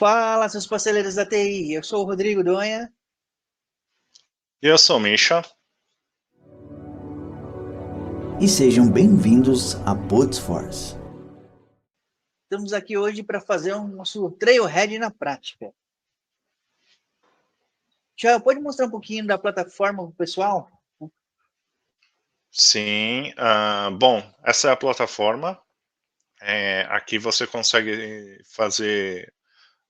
Fala, seus parceiros da TI. Eu sou o Rodrigo Donha. E eu sou o Misha. E sejam bem-vindos a Podforce. Estamos aqui hoje para fazer um nosso Trailhead na prática. Já pode mostrar um pouquinho da plataforma para o pessoal? Sim, bom, essa é a plataforma. Aqui você consegue fazer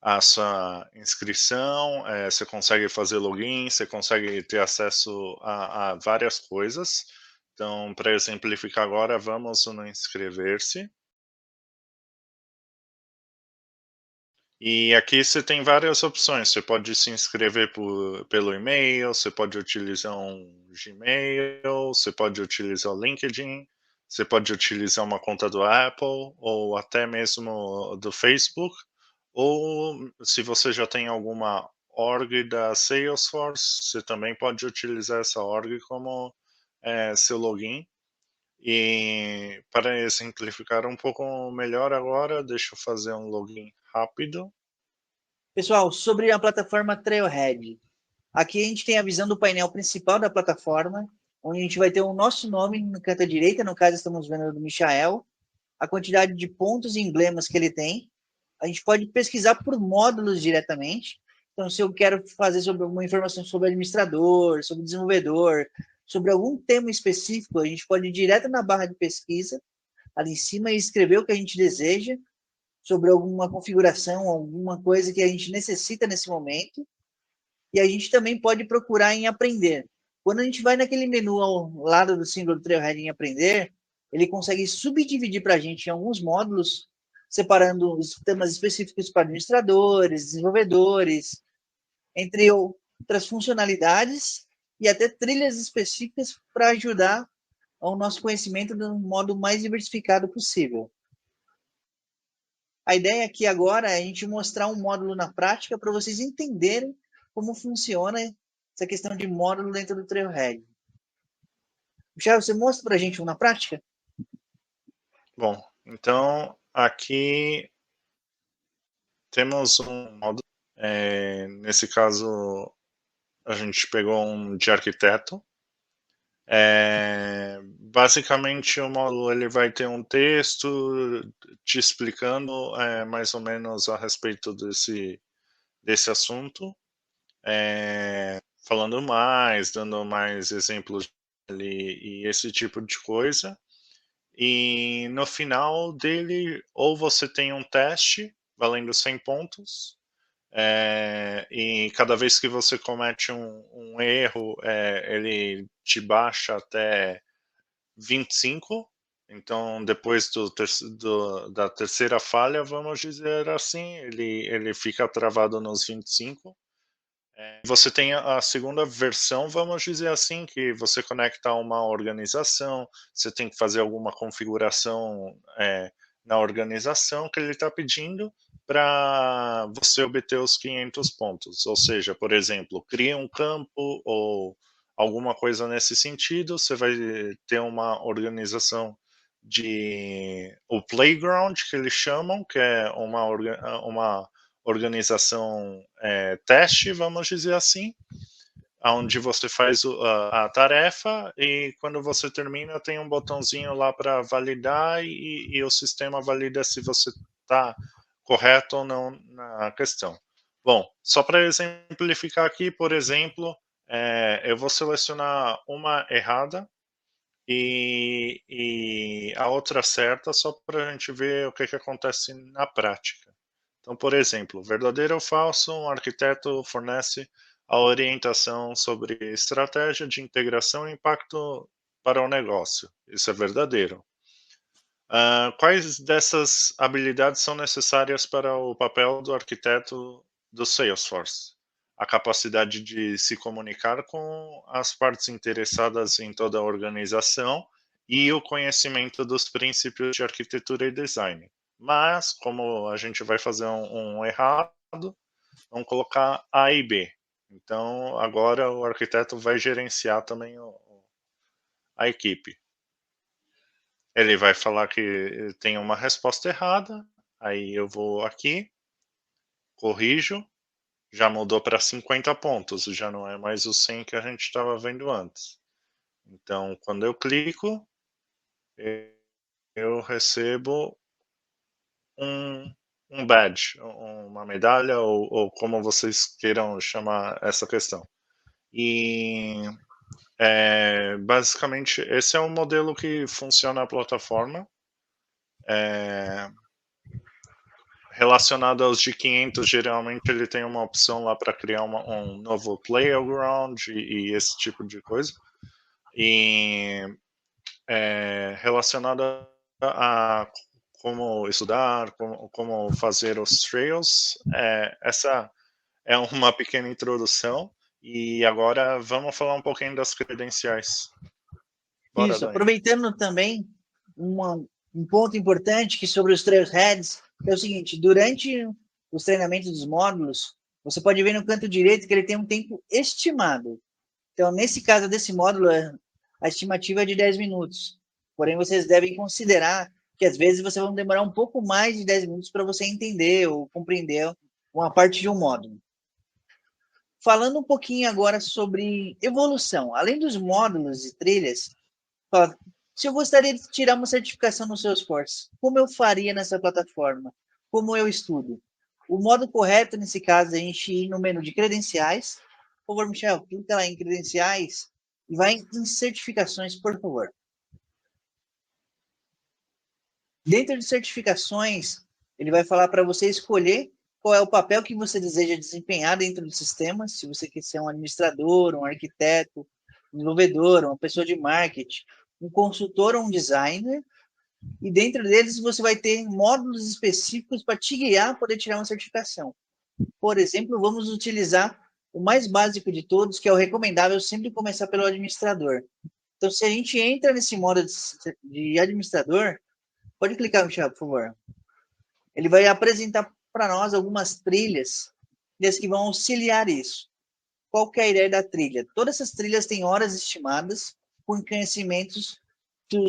a sua inscrição, você consegue fazer login, você consegue ter acesso a várias coisas. Então, para exemplificar agora, vamos no inscrever-se. E aqui você tem várias opções. Você pode se inscrever pelo e-mail, você pode utilizar um Gmail, você pode utilizar o LinkedIn, você pode utilizar uma conta do Apple ou até mesmo do Facebook. Ou se você já tem alguma org da Salesforce, você também pode utilizar essa org como seu login. E para exemplificar um pouco melhor agora, deixa eu fazer um login rápido. Pessoal, sobre a plataforma Trailhead. Aqui a gente tem a visão do painel principal da plataforma, onde a gente vai ter o nosso nome na canto direita, no caso estamos vendo o do Michael, a quantidade de pontos e emblemas que ele tem. A gente pode pesquisar por módulos diretamente. Então, se eu quero fazer sobre alguma informação sobre administrador, sobre desenvolvedor, sobre algum tema específico, a gente pode ir direto na barra de pesquisa, ali em cima, e escrever o que a gente deseja sobre alguma configuração, alguma coisa que a gente necessita nesse momento. E a gente também pode procurar em aprender. Quando a gente vai naquele menu ao lado do símbolo do Trailhead em aprender, ele consegue subdividir para a gente em alguns módulos, separando os temas específicos para administradores, desenvolvedores, entre outras funcionalidades e até trilhas específicas para ajudar ao nosso conhecimento de um modo mais diversificado possível. A ideia aqui agora é a gente mostrar um módulo na prática para vocês entenderem como funciona essa questão de módulo dentro do Trailhead. Michel, você mostra para a gente um na prática? Bom, então aqui temos um módulo. Nesse caso, a gente pegou um de arquiteto. Basicamente, o módulo ele vai ter um texto te explicando mais ou menos a respeito desse assunto, falando mais, dando mais exemplos ali e esse tipo de coisa. E no final dele, ou você tem um teste valendo 100 pontos, e cada vez que você comete um erro, ele te baixa até 25. Então, depois da terceira falha, vamos dizer assim, ele fica travado nos 25. Você tem a segunda versão, vamos dizer assim, que você conecta a uma organização, você tem que fazer alguma configuração na organização que ele está pedindo para você obter os 500 pontos. Ou seja, por exemplo, cria um campo ou alguma coisa nesse sentido, você vai ter uma organização de o playground que eles chamam, que é uma organização teste, vamos dizer assim, onde você faz a tarefa e quando você termina tem um botãozinho lá para validar e o sistema valida se você está correto ou não na questão. Bom, só para exemplificar aqui, por exemplo, eu vou selecionar uma errada e a outra certa só para a gente ver o que acontece na prática. Então, por exemplo, verdadeiro ou falso, um arquiteto fornece a orientação sobre estratégia de integração e impacto para o negócio. Isso é verdadeiro. Quais dessas habilidades são necessárias para o papel do arquiteto do Salesforce? A capacidade de se comunicar com as partes interessadas em toda a organização e o conhecimento dos princípios de arquitetura e design. Mas, como a gente vai fazer um errado, vamos colocar A e B. Então, agora o arquiteto vai gerenciar também a equipe. Ele vai falar que tem uma resposta errada, aí eu vou aqui, corrijo, já mudou para 50 pontos, já não é mais os 100 que a gente estava vendo antes. Então, quando eu clico, eu recebo um badge, uma medalha ou como vocês queiram chamar essa questão. E, basicamente, esse é o modelo que funciona a plataforma. Relacionado aos de 500, geralmente ele tem uma opção lá para criar um novo playground e esse tipo de coisa. E relacionado a como estudar, como fazer os trails, essa é uma pequena introdução. E agora vamos falar um pouquinho das credenciais. Bora, Isso, Dani. aproveitando também um ponto importante que sobre os trailheads é o seguinte: durante os treinamentos dos módulos, você pode ver no canto direito que ele tem um tempo estimado. Então, nesse caso desse módulo, a estimativa é de 10 minutos. Porém, vocês devem considerar que às vezes vocês vão demorar um pouco mais de 10 minutos para você entender ou compreender uma parte de um módulo. Falando um pouquinho agora sobre evolução, além dos módulos e trilhas, se eu gostaria de tirar uma certificação no Salesforce, como eu faria nessa plataforma? Como eu estudo? O modo correto, nesse caso, é a gente ir no menu de credenciais. Por favor, Michel, clica lá em credenciais e vai em certificações, por favor. Dentro de certificações, ele vai falar para você escolher qual é o papel que você deseja desempenhar dentro do sistema, se você quer ser um administrador, um arquiteto, um desenvolvedor, uma pessoa de marketing, um consultor ou um designer, e dentro deles você vai ter módulos específicos para te guiar a poder tirar uma certificação. Por exemplo, vamos utilizar o mais básico de todos, que é o recomendável sempre começar pelo administrador. Então, se a gente entra nesse módulo de administrador, pode clicar, Michel, por favor. Ele vai apresentar para nós algumas trilhas que vão auxiliar isso. Qual que é a ideia da trilha? Todas essas trilhas têm horas estimadas com conhecimentos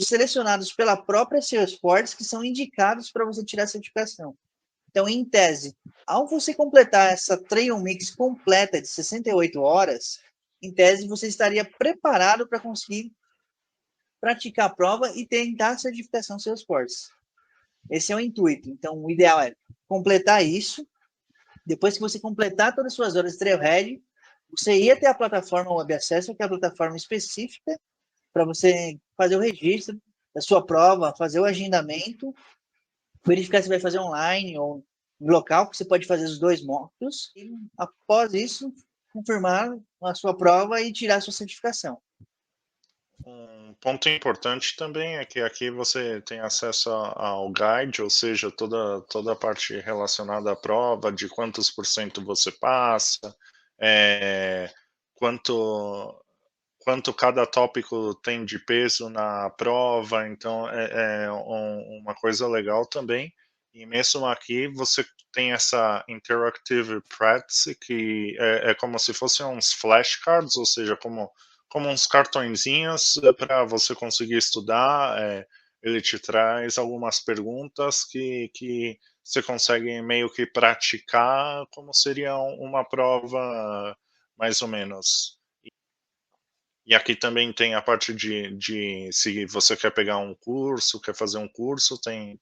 selecionados pela própria Salesforce que são indicados para você tirar a certificação. Então, em tese, ao você completar essa Trail Mix completa de 68 horas, em tese você estaria preparado para conseguir praticar a prova e tentar a certificação Salesforce. Esse é o intuito. Então, o ideal é completar isso. Depois que você completar todas as suas horas de Trailhead, você ia ter a plataforma Web Access, que é a plataforma específica para você fazer o registro da sua prova, fazer o agendamento, verificar se vai fazer online ou no local, que você pode fazer os dois módulos, e após isso, confirmar a sua prova e tirar a sua certificação. Um ponto importante também é que aqui você tem acesso ao guide, ou seja, toda a parte relacionada à prova, de quantos por cento você passa, quanto cada tópico tem de peso na prova, então é uma coisa legal também. E mesmo aqui você tem essa Interactive Practice, que é como se fossem uns flashcards, ou seja, como uns cartõezinhos para você conseguir estudar. Ele te traz algumas perguntas que você consegue meio que praticar como seria uma prova, mais ou menos. E aqui também tem a parte de se você quer pegar um curso, quer fazer um curso, tem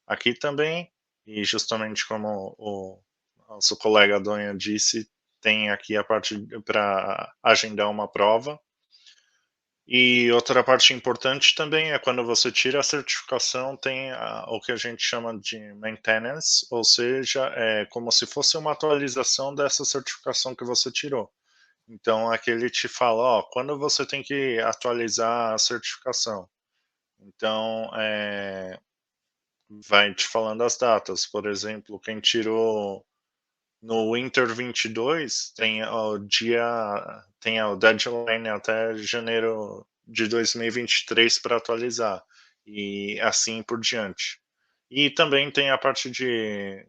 aqui também. E justamente como o nosso colega Donha disse, tem aqui a parte para agendar uma prova. E outra parte importante também é quando você tira a certificação, tem o que a gente chama de maintenance, ou seja, é como se fosse uma atualização dessa certificação que você tirou. Então aqui ele te fala, ó, quando você tem que atualizar a certificação. Então, vai te falando as datas. Por exemplo, quem tirou no Winter 22 tem o deadline até janeiro de 2023 para atualizar, e assim por diante. E também tem a parte de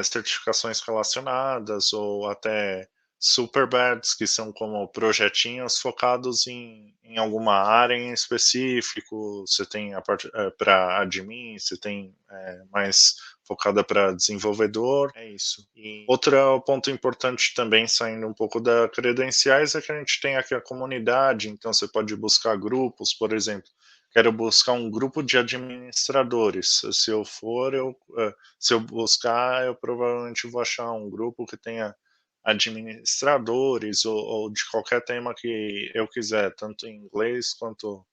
certificações relacionadas ou até super badges, que são como projetinhos focados em alguma área em específico. Você tem a parte para admin, você tem mais focada para desenvolvedor, é isso. E outro ponto importante também, saindo um pouco da credenciais, é que a gente tem aqui a comunidade, então você pode buscar grupos, por exemplo, quero buscar um grupo de administradores, se eu buscar, eu provavelmente vou achar um grupo que tenha administradores ou de qualquer tema que eu quiser, tanto em inglês quanto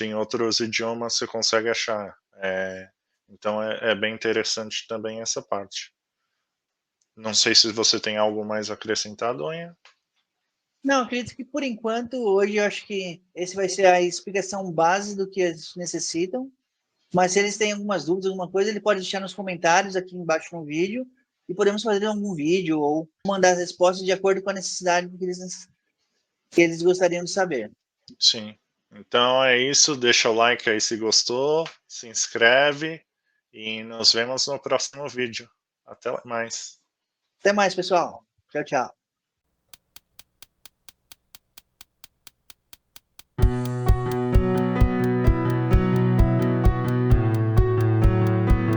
em outros idiomas você consegue achar. Então é bem interessante também essa parte. Não sei se você tem algo mais a acrescentar, Donha. Não, acredito que por enquanto, hoje eu acho que esse vai ser a explicação base do que eles necessitam. Mas se eles têm algumas dúvidas, alguma coisa, ele pode deixar nos comentários aqui embaixo no vídeo e podemos fazer algum vídeo ou mandar as respostas de acordo com a necessidade que eles gostariam de saber. Sim. Então é isso, deixa o like aí se gostou, se inscreve e nos vemos no próximo vídeo. Até mais. Até mais, pessoal. Tchau, tchau.